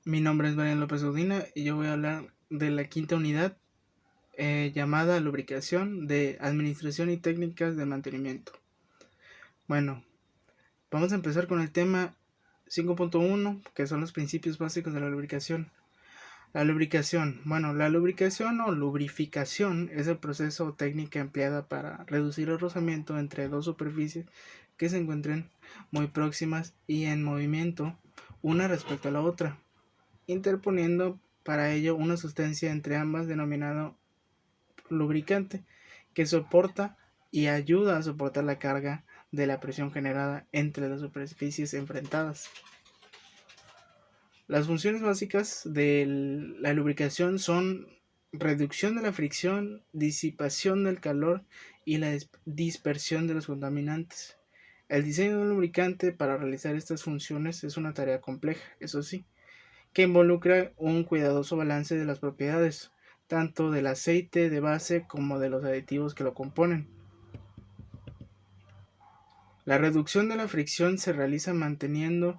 Mi nombre es Brian López Udina y yo voy a hablar de la quinta unidad llamada lubricación de administración y técnicas de mantenimiento. Bueno, vamos a empezar con el tema 5.1, que son los principios básicos de la lubricación. La lubricación. La lubricación o lubrificación es el proceso o técnica empleada para reducir el rozamiento entre dos superficies que se encuentren muy próximas y en movimiento una respecto a la otra, interponiendo para ello una sustancia entre ambas denominado lubricante, que soporta y ayuda a soportar la carga de la presión generada entre las superficies enfrentadas. Las funciones básicas de la lubricación son reducción de la fricción, disipación del calor y la dispersión de los contaminantes. El diseño de un lubricante para realizar estas funciones es una tarea compleja, eso sí, que involucra un cuidadoso balance de las propiedades, tanto del aceite de base como de los aditivos que lo componen. La reducción de la fricción se realiza manteniendo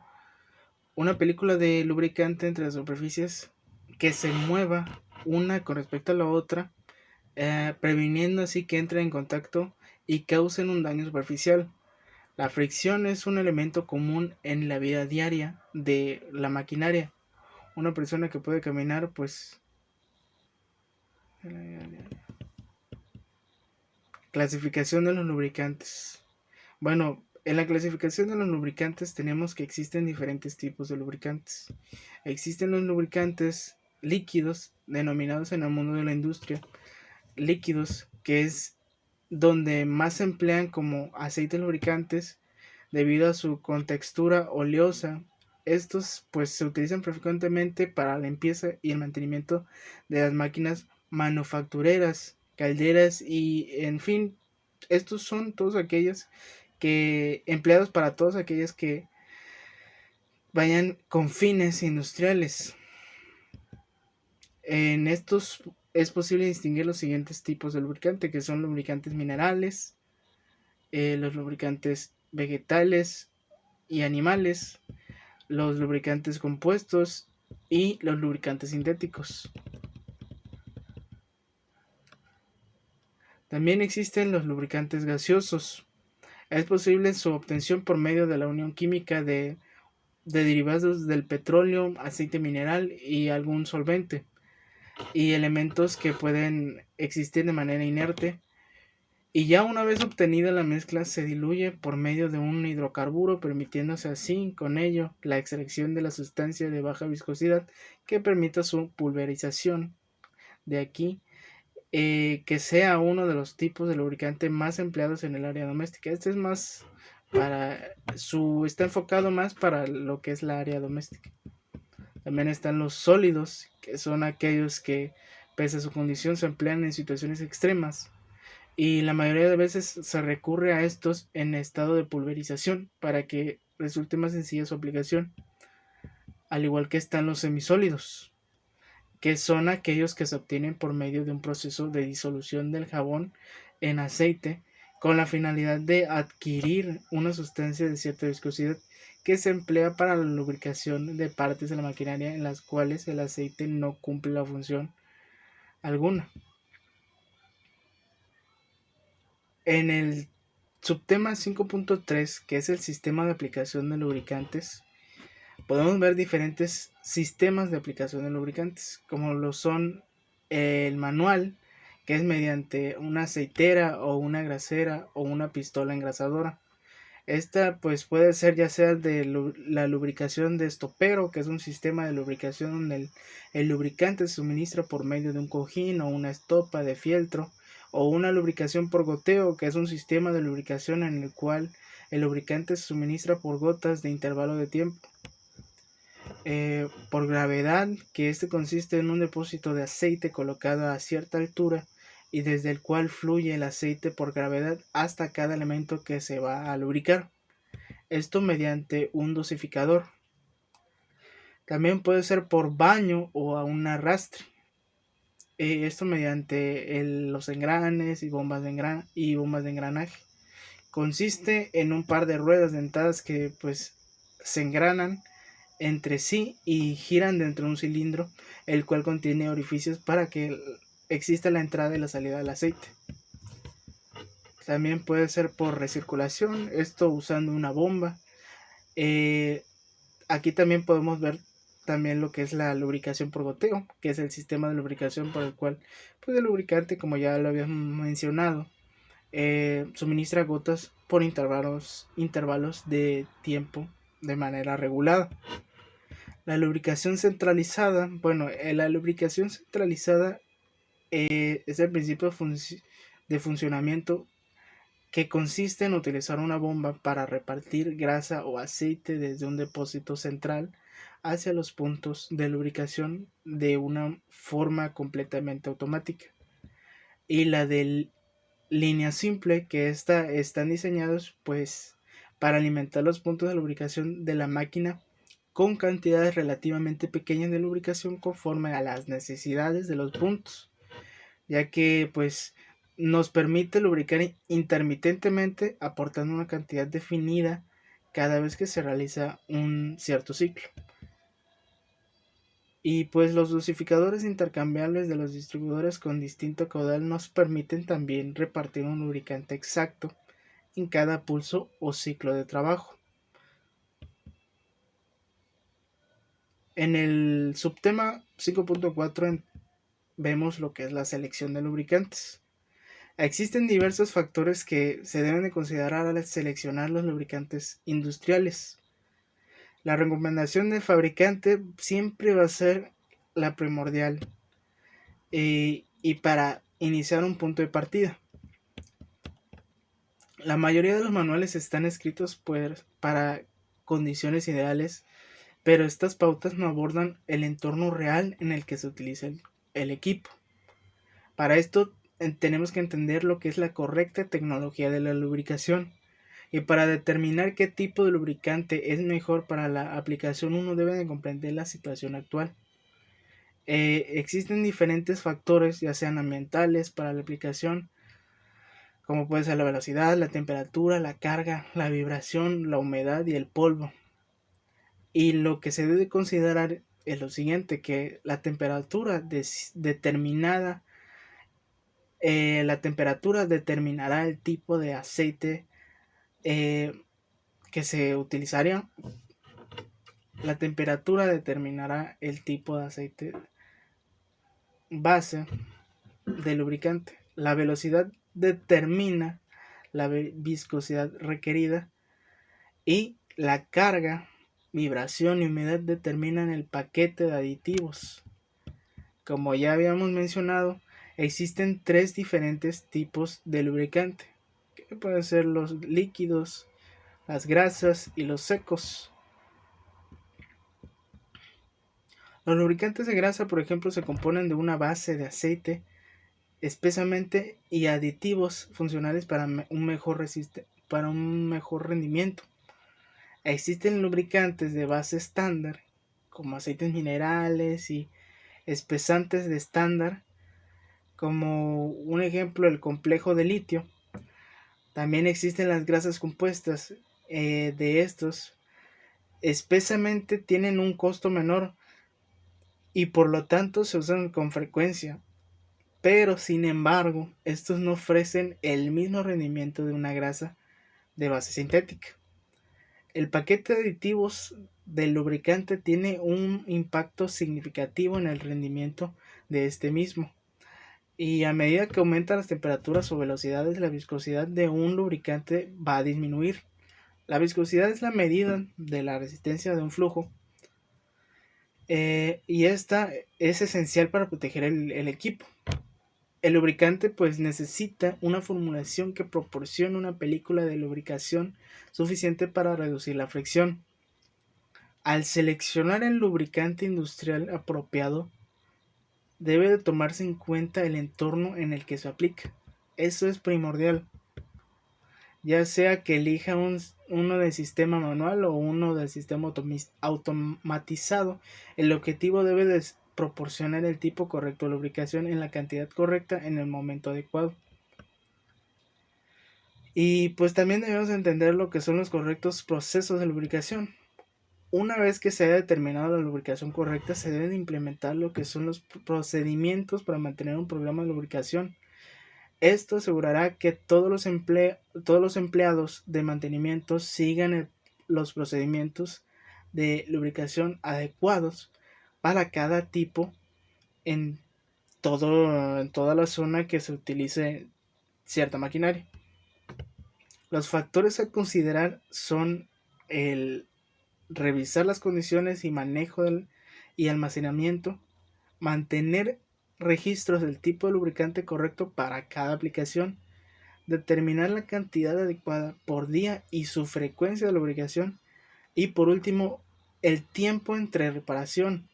una película de lubricante entre las superficies que se mueva una con respecto a la otra, previniendo así que entren en contacto y causen un daño superficial. La fricción es un elemento común en la vida diaria de la maquinaria. Una persona que puede caminar, pues... Clasificación de los lubricantes. En la clasificación de los lubricantes tenemos que existen diferentes tipos de lubricantes. Existen los lubricantes líquidos, denominados en el mundo de la industria líquidos, que es donde más se emplean como aceites lubricantes debido a su contextura oleosa. Estos pues se utilizan frecuentemente para la limpieza y el mantenimiento de las máquinas manufactureras, calderas y en fin, estos son todos aquellos que empleados para todos aquellos que vayan con fines industriales. En estos es posible distinguir los siguientes tipos de lubricante, que son lubricantes minerales, los lubricantes vegetales y animales, los lubricantes compuestos y los lubricantes sintéticos. También existen los lubricantes gaseosos. Es posible su obtención por medio de la unión química de derivados del petróleo, aceite mineral y algún solvente, y elementos que pueden existir de manera inerte. Y ya una vez obtenida la mezcla se diluye por medio de un hidrocarburo, permitiéndose así con ello la extracción de la sustancia de baja viscosidad que permita su pulverización. De aquí que sea uno de los tipos de lubricante más empleados en el área doméstica. Este es más está enfocado más para lo que es la área doméstica. También están los sólidos, que son aquellos que pese a su condición se emplean en situaciones extremas, y la mayoría de veces se recurre a estos en estado de pulverización para que resulte más sencilla su aplicación. Al igual que están los semisólidos, que son aquellos que se obtienen por medio de un proceso de disolución del jabón en aceite con la finalidad de adquirir una sustancia de cierta viscosidad que se emplea para la lubricación de partes de la maquinaria en las cuales el aceite no cumple la función alguna. En el subtema 5.3, que es el sistema de aplicación de lubricantes, podemos ver diferentes sistemas de aplicación de lubricantes, como lo son el manual, que es mediante una aceitera o una grasera o una pistola engrasadora. Esta pues puede ser ya sea de la lubricación de estopero, que es un sistema de lubricación donde el lubricante se suministra por medio de un cojín o una estopa de fieltro, o una lubricación por goteo, que es un sistema de lubricación en el cual el lubricante se suministra por gotas de intervalo de tiempo. Por gravedad, que este consiste en un depósito de aceite colocado a cierta altura y desde el cual fluye el aceite por gravedad hasta cada elemento que se va a lubricar. Esto mediante un dosificador. También puede ser por baño o a un arrastre. Esto mediante los engranes y bombas de engranaje. Consiste en un par de ruedas dentadas que pues se engranan entre sí y giran dentro de un cilindro, el cual contiene orificios para que exista la entrada y la salida del aceite. También puede ser por recirculación, esto usando una bomba. Aquí también podemos ver también lo que es la lubricación por goteo, que es el sistema de lubricación por el cual pues, el lubricante, como ya lo habíamos mencionado, suministra gotas por intervalos de tiempo de manera regulada. La lubricación centralizada, bueno, la lubricación centralizada es el principio de funcionamiento que consiste en utilizar una bomba para repartir grasa o aceite desde un depósito central hacia los puntos de lubricación de una forma completamente automática. Y la de línea simple, que están diseñados pues para alimentar los puntos de lubricación de la máquina con cantidades relativamente pequeñas de lubricación conforme a las necesidades de los puntos, ya que pues nos permite lubricar intermitentemente aportando una cantidad definida cada vez que se realiza un cierto ciclo. Y pues los dosificadores intercambiables de los distribuidores con distinto caudal nos permiten también repartir un lubricante exacto en cada pulso o ciclo de trabajo. En el subtema 5.4 vemos lo que es la selección de lubricantes. Existen diversos factores que se deben de considerar al seleccionar los lubricantes industriales. La recomendación del fabricante siempre va a ser la primordial y para iniciar un punto de partida. La mayoría de los manuales están escritos pues, para condiciones ideales, pero estas pautas no abordan el entorno real en el que se utiliza el equipo. Para esto tenemos que entender lo que es la correcta tecnología de la lubricación. Y para determinar qué tipo de lubricante es mejor para la aplicación, uno debe de comprender la situación actual. Existen diferentes factores, ya sean ambientales para la aplicación, como puede ser la velocidad, la temperatura, la carga, la vibración, la humedad y el polvo. Y lo que se debe considerar es lo siguiente, que la temperatura determinada, la temperatura determinará el tipo de aceite que se utilizaría. La temperatura determinará el tipo de aceite base del lubricante. La velocidad determina la viscosidad requerida y la carga, vibración y humedad determinan el paquete de aditivos. Como ya habíamos mencionado, existen 3 diferentes tipos de lubricante, que pueden ser los líquidos, las grasas y los secos. Los lubricantes de grasa, por ejemplo, se componen de una base de aceite espesamente y aditivos funcionales para un mejor rendimiento. Existen lubricantes de base estándar, como aceites minerales y espesantes de estándar, como un ejemplo el complejo de litio. También existen las grasas compuestas de estos. Espesamente tienen un costo menor y por lo tanto se usan con frecuencia, pero sin embargo estos no ofrecen el mismo rendimiento de una grasa de base sintética. El paquete de aditivos del lubricante tiene un impacto significativo en el rendimiento de este mismo, y a medida que aumentan las temperaturas o velocidades, la viscosidad de un lubricante va a disminuir. La viscosidad es la medida de la resistencia de un flujo, y esta es esencial para proteger el equipo. El lubricante pues necesita una formulación que proporcione una película de lubricación suficiente para reducir la fricción. Al seleccionar el lubricante industrial apropiado, debe de tomarse en cuenta el entorno en el que se aplica. Eso es primordial. Ya sea que elija uno de sistema manual o uno del sistema automatizado, el objetivo debe de proporcionar el tipo correcto de lubricación en la cantidad correcta en el momento adecuado. Y pues también debemos entender lo que son los correctos procesos de lubricación. Una vez que se haya determinado la lubricación correcta, se deben implementar lo que son los procedimientos para mantener un programa de lubricación. Esto asegurará que todos los empleados de mantenimiento sigan los procedimientos de lubricación adecuados para cada tipo en en toda la zona que se utilice cierta maquinaria. Los factores a considerar son el revisar las condiciones y manejo y almacenamiento, mantener registros del tipo de lubricante correcto para cada aplicación, determinar la cantidad adecuada por día y su frecuencia de lubricación, y por último, el tiempo entre reparación,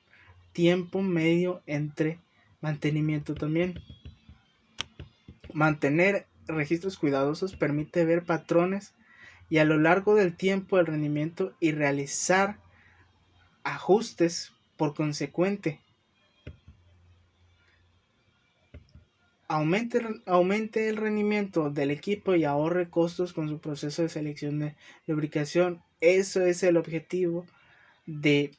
tiempo medio entre mantenimiento también. Mantener registros cuidadosos permite ver patrones y a lo largo del tiempo el rendimiento y realizar ajustes por consecuente. Aumente el rendimiento del equipo y ahorre costos con su proceso de selección de lubricación. Eso es el objetivo de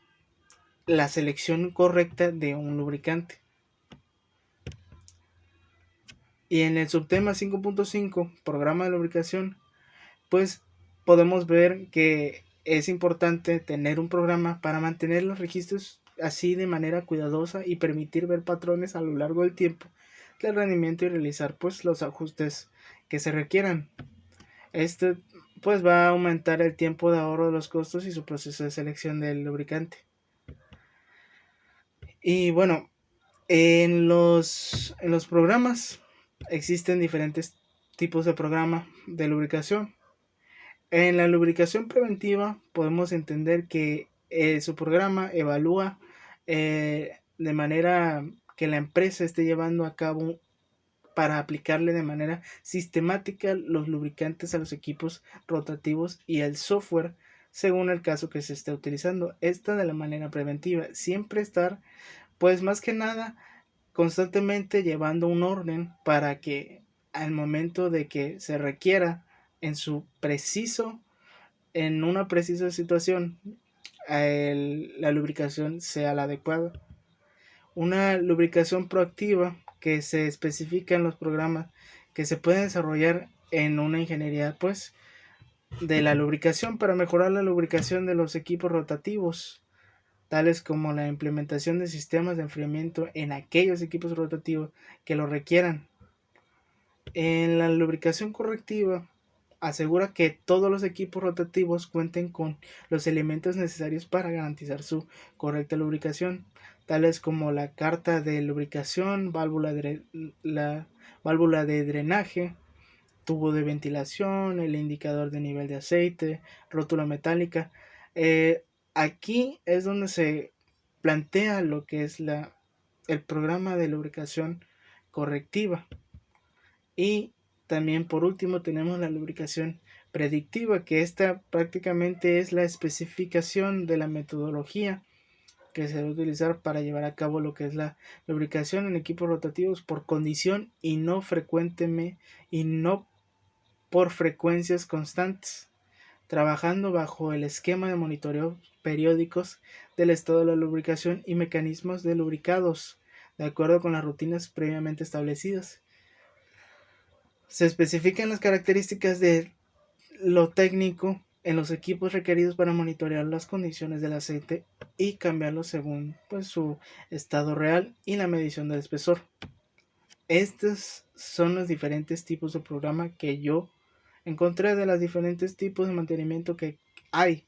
la selección correcta de un lubricante. Y en el subtema 5.5, programa de lubricación, pues podemos ver que es importante tener un programa para mantener los registros así de manera cuidadosa y permitir ver patrones a lo largo del tiempo del rendimiento y realizar pues los ajustes que se requieran. Este pues va a aumentar el tiempo de ahorro de los costos y su proceso de selección del lubricante. Y bueno, en los programas existen diferentes tipos de programa de lubricación. En la lubricación preventiva podemos entender que su programa evalúa de manera que la empresa esté llevando a cabo para aplicarle de manera sistemática los lubricantes a los equipos rotativos y el software según el caso que se esté utilizando. Esta de la manera preventiva, siempre estar pues más que nada constantemente llevando un orden para que al momento de que se requiera en una precisa situación, la lubricación sea la adecuada. Una lubricación proactiva que se especifica en los programas que se pueden desarrollar en una ingeniería pues de la lubricación para mejorar la lubricación de los equipos rotativos, tales como la implementación de sistemas de enfriamiento en aquellos equipos rotativos que lo requieran. En la lubricación correctiva asegura que todos los equipos rotativos cuenten con los elementos necesarios para garantizar su correcta lubricación, tales como la carta de lubricación, la válvula de drenaje, tubo de ventilación, el indicador de nivel de aceite, rótula metálica. Aquí es donde se plantea lo que es el programa de lubricación correctiva. Y también por último tenemos la lubricación predictiva, que esta prácticamente es la especificación de la metodología que se debe utilizar para llevar a cabo lo que es la lubricación en equipos rotativos por condición y no por frecuencias constantes, trabajando bajo el esquema de monitoreo periódicos del estado de la lubricación y mecanismos de lubricados, de acuerdo con las rutinas previamente establecidas. Se especifican las características de lo técnico en los equipos requeridos para monitorear las condiciones del aceite y cambiarlo según pues, su estado real y la medición del espesor. Estos son los diferentes tipos de programa que yo encontré de los diferentes tipos de mantenimiento que hay